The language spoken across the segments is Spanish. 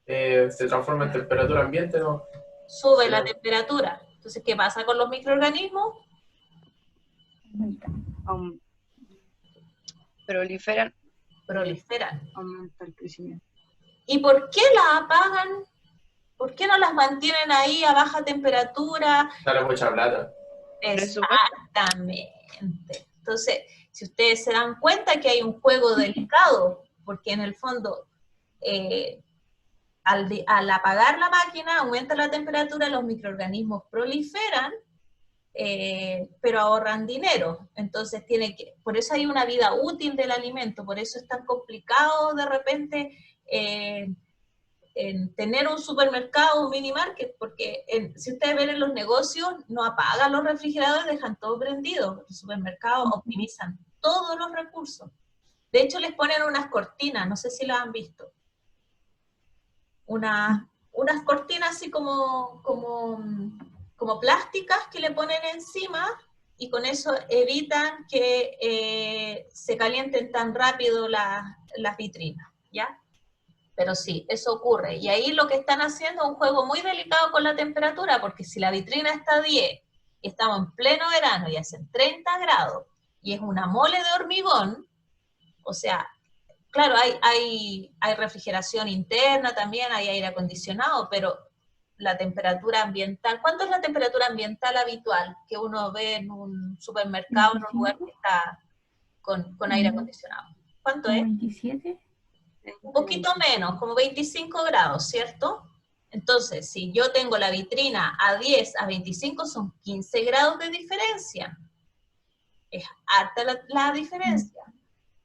se transforma en temperatura ambiente, ¿no? Sube la temperatura. Entonces, ¿qué pasa con los microorganismos? Um, proliferan, Proliferan. aumenta el crecimiento. ¿Y por qué las apagan? ¿Por qué no las mantienen ahí a baja temperatura? Sale mucha plata. Exactamente. Entonces, si ustedes se dan cuenta que hay un juego delicado, porque en el fondo, al apagar la máquina, aumenta la temperatura, los microorganismos proliferan, pero ahorran dinero. Entonces, por eso hay una vida útil del alimento, por eso es tan complicado de repente en tener un supermercado, un mini market, porque si ustedes ven en los negocios, no apagan los refrigeradores, dejan todo prendido. Los supermercados optimizan todos los recursos. De hecho, les ponen unas cortinas, no sé si las han visto. Unas cortinas así como plásticas que le ponen encima y con eso evitan que se calienten tan rápido las vitrinas, ¿ya? Pero sí, eso ocurre. Y ahí lo que están haciendo es un juego muy delicado con la temperatura, porque si la vitrina está a 10 y estamos en pleno verano y hacen 30 grados y es una mole de hormigón, o sea, claro, hay refrigeración interna también, hay aire acondicionado, pero la temperatura ambiental, ¿cuánto es la temperatura ambiental habitual que uno ve en un supermercado, en un lugar que está con aire acondicionado? ¿Cuánto es? 27. Un poquito menos, como 25 grados, ¿cierto? Entonces, si yo tengo la vitrina a 10, a 25, son 15 grados de diferencia. Es harta la diferencia.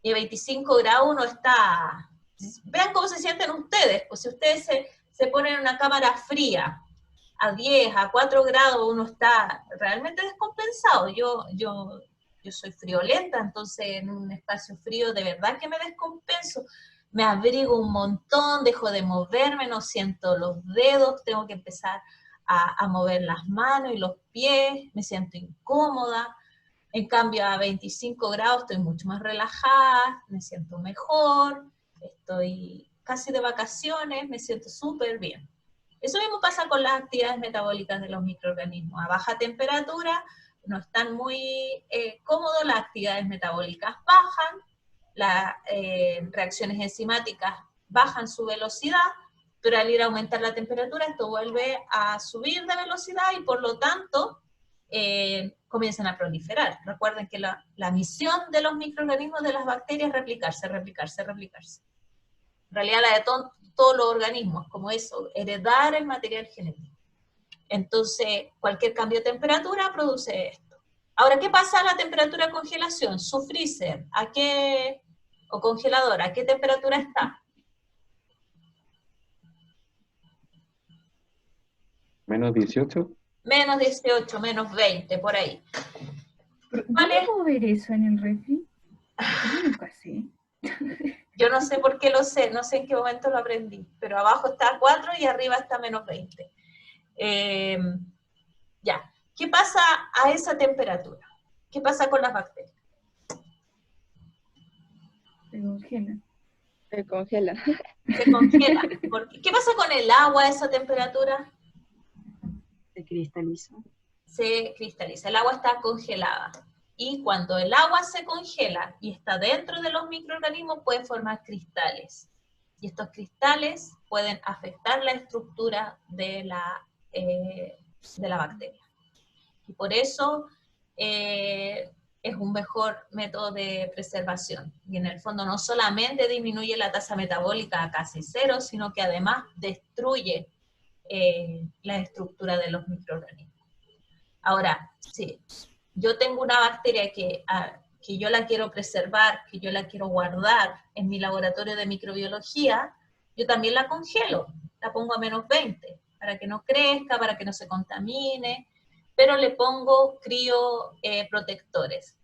Y a 25 grados uno está... Vean cómo se sienten ustedes, pues si ustedes se ponen en una cámara fría, a 10, a 4 grados, uno está realmente descompensado. Yo soy friolenta, entonces en un espacio frío de verdad que me descompenso. Me abrigo un montón, dejo de moverme, no siento los dedos, tengo que empezar a mover las manos y los pies, me siento incómoda. En cambio, a 25 grados estoy mucho más relajada, me siento mejor, estoy casi de vacaciones, me siento súper bien. Eso mismo pasa con las actividades metabólicas de los microorganismos. A baja temperatura no están muy cómodos, las actividades metabólicas bajan, las reacciones enzimáticas bajan su velocidad, pero al ir a aumentar la temperatura esto vuelve a subir de velocidad y por lo tanto comienzan a proliferar. Recuerden que la misión de los microorganismos, de las bacterias, es replicarse, replicarse, replicarse. En realidad la de todos los organismos, como eso, heredar el material genético. Entonces, cualquier cambio de temperatura produce esto. Ahora, ¿qué pasa a la temperatura de congelación? Su freezer, o congelador, ¿a qué temperatura está? Menos 18. Menos 18, menos 20, por ahí. ¿Cómo ver eso en el refri? Yo nunca sé. Yo no sé por qué lo sé, no sé en qué momento lo aprendí, pero abajo está 4 y arriba está menos 20. Ya, ¿qué pasa a esa temperatura? ¿Qué pasa con las bacterias? Se congelan. Se congela. Se congelan. ¿Qué pasa con el agua a esa temperatura? Se cristaliza. Se cristaliza, el agua está congelada. Y cuando el agua se congela y está dentro de los microorganismos, puede formar cristales. Y estos cristales pueden afectar la estructura de la bacteria. Y por eso es un mejor método de preservación. Y en el fondo no solamente disminuye la tasa metabólica a casi cero, sino que además destruye la estructura de los microorganismos. Ahora, sí, yo tengo una bacteria que yo la quiero preservar, que yo la quiero guardar en mi laboratorio de microbiología, yo también la congelo, la pongo a menos 20, para que no crezca, para que no se contamine, pero le pongo crioprotectores.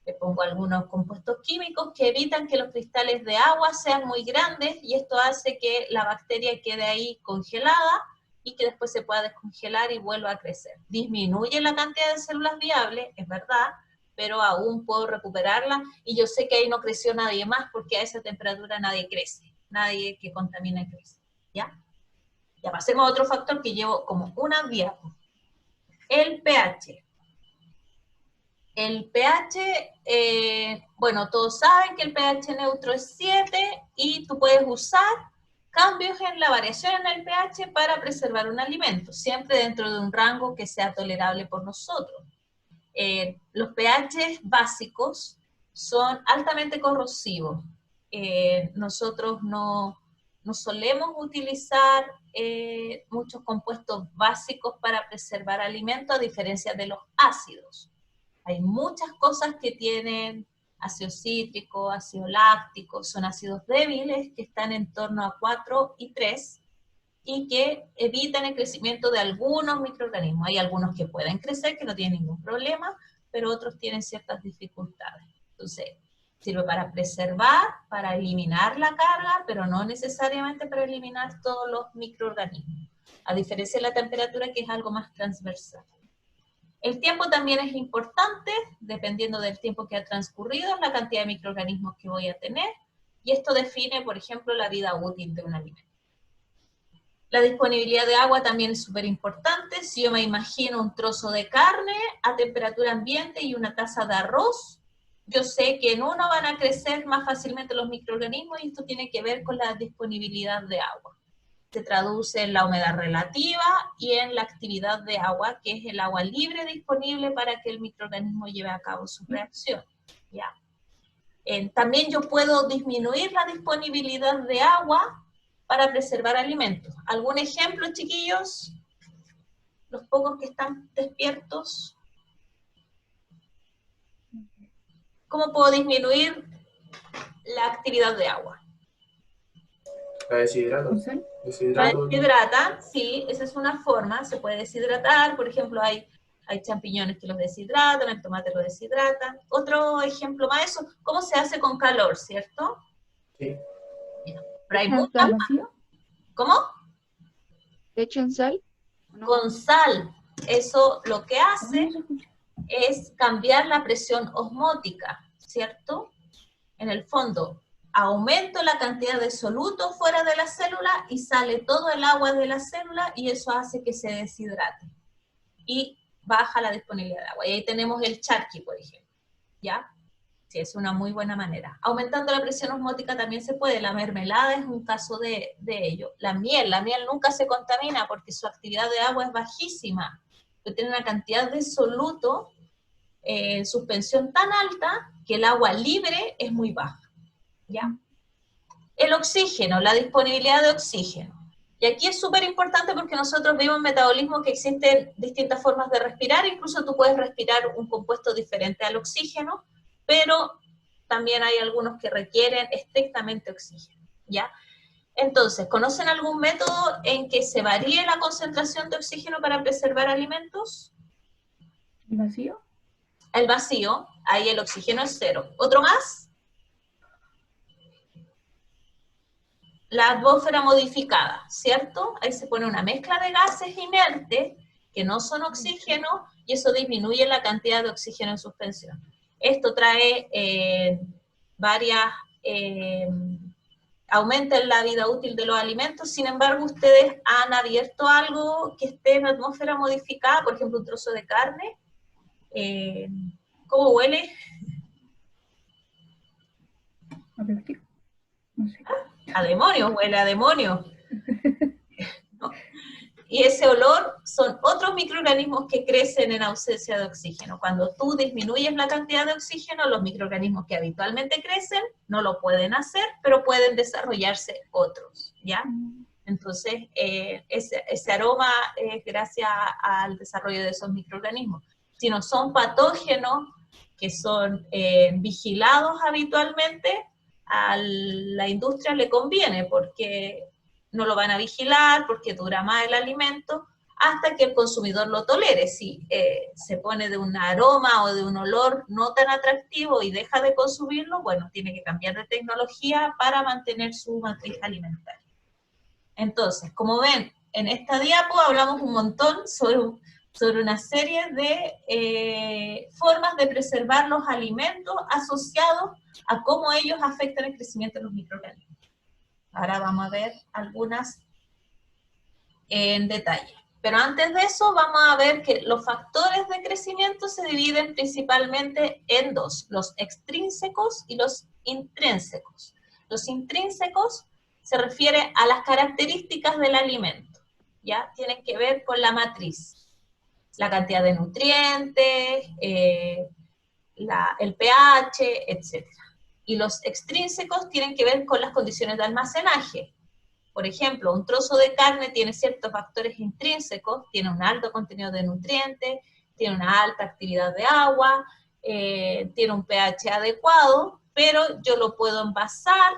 Le pongo algunos compuestos químicos que evitan que los cristales de agua sean muy grandes y esto hace que la bacteria quede ahí congelada y que después se pueda descongelar y vuelva a crecer. Disminuye la cantidad de células viables, es verdad, pero aún puedo recuperarla y yo sé que ahí no creció nadie más porque a esa temperatura nadie crece, nadie que contamina crece, ¿ya? Pasemos a otro factor que llevo como una diapo. El pH. El pH, bueno, todos saben que el pH neutro es 7 y tú puedes usar cambios en la variación en el pH para preservar un alimento, siempre dentro de un rango que sea tolerable por nosotros. Los pH básicos son altamente corrosivos. Nosotros no solemos utilizar muchos compuestos básicos para preservar alimentos, a diferencia de los ácidos. Hay muchas cosas que tienen ácido cítrico, ácido láctico, son ácidos débiles que están en torno a 4 y 3 y que evitan el crecimiento de algunos microorganismos. Hay algunos que pueden crecer, que no tienen ningún problema, pero otros tienen ciertas dificultades. Entonces, sirve para preservar, para eliminar la carga, pero no necesariamente para eliminar todos los microorganismos, a diferencia de la temperatura, que es algo más transversal. El tiempo también es importante, dependiendo del tiempo que ha transcurrido, la cantidad de microorganismos que voy a tener, y esto define, por ejemplo, la vida útil de un alimento. La disponibilidad de agua también es súper importante. Si yo me imagino un trozo de carne a temperatura ambiente y una taza de arroz, yo sé que en uno van a crecer más fácilmente los microorganismos, y esto tiene que ver con la disponibilidad de agua. Se traduce en la humedad relativa y en la actividad de agua, que es el agua libre disponible para que el microorganismo lleve a cabo su reacción. ¿Ya? También yo puedo disminuir la disponibilidad de agua para preservar alimentos. ¿Algún ejemplo, chiquillos? Los pocos que están despiertos. ¿Cómo puedo disminuir la actividad de agua? La deshidrato. ¿Con sal? La Deshidrato. deshidratan, sí, esa es una forma, se puede deshidratar, por ejemplo, hay champiñones que los deshidratan, el tomate lo deshidratan. Otro ejemplo más de eso, ¿cómo se hace con calor, cierto? Sí. Pero hay ¿Con muchas sal? más. ¿Vacío? ¿Cómo? ¿Le echan sal? ¿No? Con sal. Eso lo que Ah, hace no se escucha. es cambiar la presión osmótica, ¿cierto? En el fondo, aumento la cantidad de soluto fuera de la célula y sale todo el agua de la célula, y eso hace que se deshidrate. Y baja la disponibilidad de agua. Y ahí tenemos el charqui, por ejemplo. ¿Ya? Sí, es una muy buena manera. Aumentando la presión osmótica también se puede. La mermelada es un caso de ello. La miel nunca se contamina porque su actividad de agua es bajísima. Tiene una cantidad de soluto en suspensión tan alta que el agua libre es muy baja. ¿Ya? El oxígeno, la disponibilidad de oxígeno. Y aquí es súper importante porque nosotros vimos en metabolismo que existen distintas formas de respirar, incluso tú puedes respirar un compuesto diferente al oxígeno, pero también hay algunos que requieren estrictamente oxígeno, ¿ya? Entonces, ¿conocen algún método en que se varíe la concentración de oxígeno para preservar alimentos? ¿El vacío? El vacío, ahí el oxígeno es 0. ¿Otro más? La atmósfera modificada, ¿cierto? Ahí se pone una mezcla de gases inertes que no son oxígeno, y eso disminuye la cantidad de oxígeno en suspensión. Esto trae aumenta la vida útil de los alimentos. Sin embargo, ustedes han abierto algo que esté en atmósfera modificada, por ejemplo, un trozo de carne. ¿Cómo huele? ¿A plástico? No sé. A demonio, huele a demonio. ¿No? Y ese olor son otros microorganismos que crecen en ausencia de oxígeno. Cuando tú disminuyes la cantidad de oxígeno, los microorganismos que habitualmente crecen no lo pueden hacer, pero pueden desarrollarse otros, ¿ya? Entonces, ese aroma es gracias al desarrollo de esos microorganismos. Si no son patógenos, que son vigilados habitualmente, a la industria le conviene, porque no lo van a vigilar, porque dura más el alimento, hasta que el consumidor lo tolere. Si se pone de un aroma o de un olor no tan atractivo y deja de consumirlo, bueno, tiene que cambiar de tecnología para mantener su matriz alimentaria. Entonces, como ven, en esta diapo hablamos un montón sobre una serie de formas de preservar los alimentos asociados a cómo ellos afectan el crecimiento de los microorganismos. Ahora vamos a ver algunas en detalle. Pero antes de eso vamos a ver que los factores de crecimiento se dividen principalmente en dos, los extrínsecos y los intrínsecos. Los intrínsecos se refieren a las características del alimento, ¿ya? Tienen que ver con la matriz, la cantidad de nutrientes, el pH, etc. Y los extrínsecos tienen que ver con las condiciones de almacenaje. Por ejemplo, un trozo de carne tiene ciertos factores intrínsecos, tiene un alto contenido de nutrientes, tiene una alta actividad de agua, tiene un pH adecuado, pero yo lo puedo envasar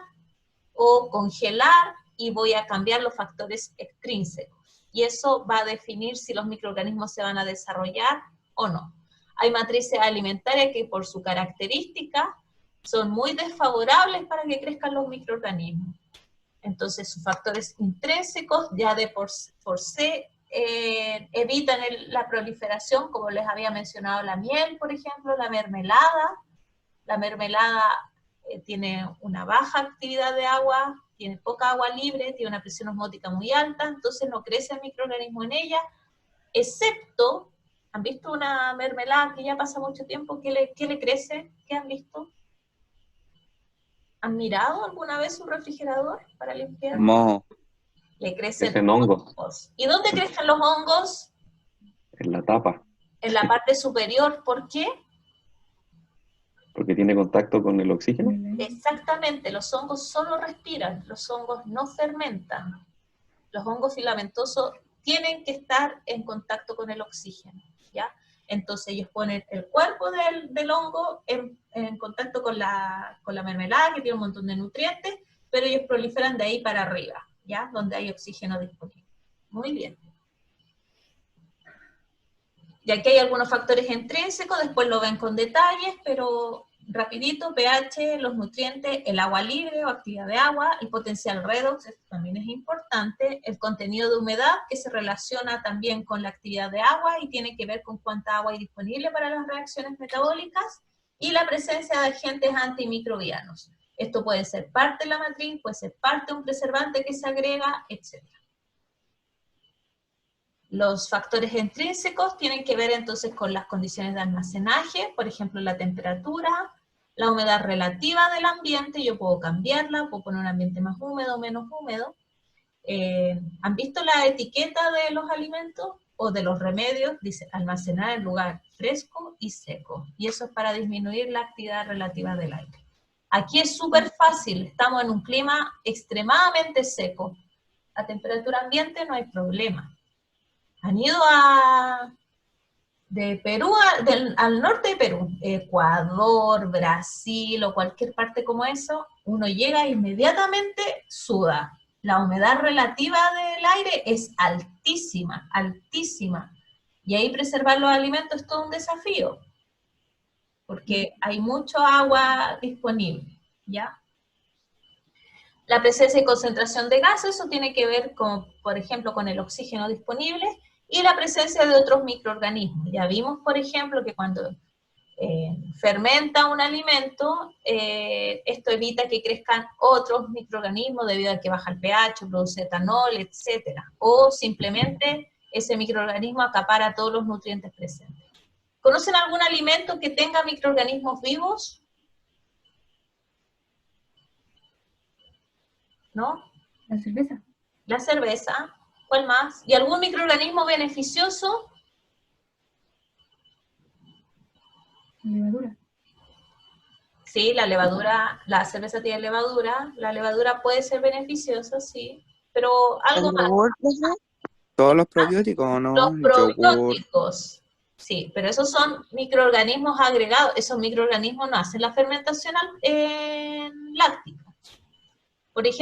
o congelar y voy a cambiar los factores extrínsecos. Y eso va a definir si los microorganismos se van a desarrollar o no. Hay matrices alimentarias que por su característica son muy desfavorables para que crezcan los microorganismos. Entonces sus factores intrínsecos ya de por sí evitan la proliferación, como les había mencionado la miel, por ejemplo, la mermelada. La mermelada tiene una baja actividad de agua, tiene poca agua libre, tiene una presión osmótica muy alta, entonces no crece el microorganismo en ella, excepto, ¿han visto una mermelada que ya pasa mucho tiempo? ¿Qué le crece? ¿Qué han visto? ¿Han mirado alguna vez un refrigerador para limpiar? Moho, Le crecen crecen hongos hongos. ¿Y dónde crecen los hongos? en la tapa, En la parte superior. ¿Por qué? porque tiene contacto con el oxígeno. Exactamente, los hongos solo respiran, los hongos no fermentan. Los hongos filamentosos tienen que estar en contacto con el oxígeno, ¿ya? Entonces ellos ponen el cuerpo del hongo en contacto con la mermelada, que tiene un montón de nutrientes, pero ellos proliferan de ahí para arriba, ¿ya? Donde hay oxígeno disponible. Muy bien. Y aquí hay algunos factores intrínsecos, después lo ven con detalles, pero rapidito: pH, los nutrientes, el agua libre o actividad de agua, el potencial redox, esto también es importante, el contenido de humedad, que se relaciona también con la actividad de agua y tiene que ver con cuánta agua hay disponible para las reacciones metabólicas, y la presencia de agentes antimicrobianos. Esto puede ser parte de la matriz, puede ser parte de un preservante que se agrega, etc. Los factores intrínsecos tienen que ver entonces con las condiciones de almacenaje, por ejemplo la temperatura, la humedad relativa del ambiente, yo puedo cambiarla, puedo poner un ambiente más húmedo o menos húmedo. ¿Han visto la etiqueta de los alimentos o de los remedios? Dice almacenar en lugar fresco y seco, y eso es para disminuir la actividad relativa del aire. Aquí es súper fácil, estamos en un clima extremadamente seco, a temperatura ambiente no hay problema. Han ido de Perú al norte de Perú, Ecuador, Brasil o cualquier parte como eso, uno llega e inmediatamente suda. La humedad relativa del aire es altísima, altísima. Y ahí preservar los alimentos es todo un desafío, porque hay mucho agua disponible, ¿ya? La presencia y concentración de gases, eso tiene que ver con, por ejemplo, con el oxígeno disponible, y la presencia de otros microorganismos. Ya vimos, por ejemplo, que cuando fermenta un alimento, esto evita que crezcan otros microorganismos debido a que baja el pH, produce etanol, etc. O simplemente ese microorganismo acapara todos los nutrientes presentes. ¿Conocen algún alimento que tenga microorganismos vivos? ¿No? La cerveza. La cerveza. ¿Cuál más? ¿Y algún microorganismo beneficioso? La levadura. Sí, la levadura, la cerveza tiene levadura, la levadura puede ser beneficiosa, sí, pero algo ¿El más. yogur, profe? ¿Todos los probióticos o no? Los El yogur. probióticos, sí, pero esos son microorganismos agregados, esos microorganismos no hacen la fermentación láctica. Por ejemplo,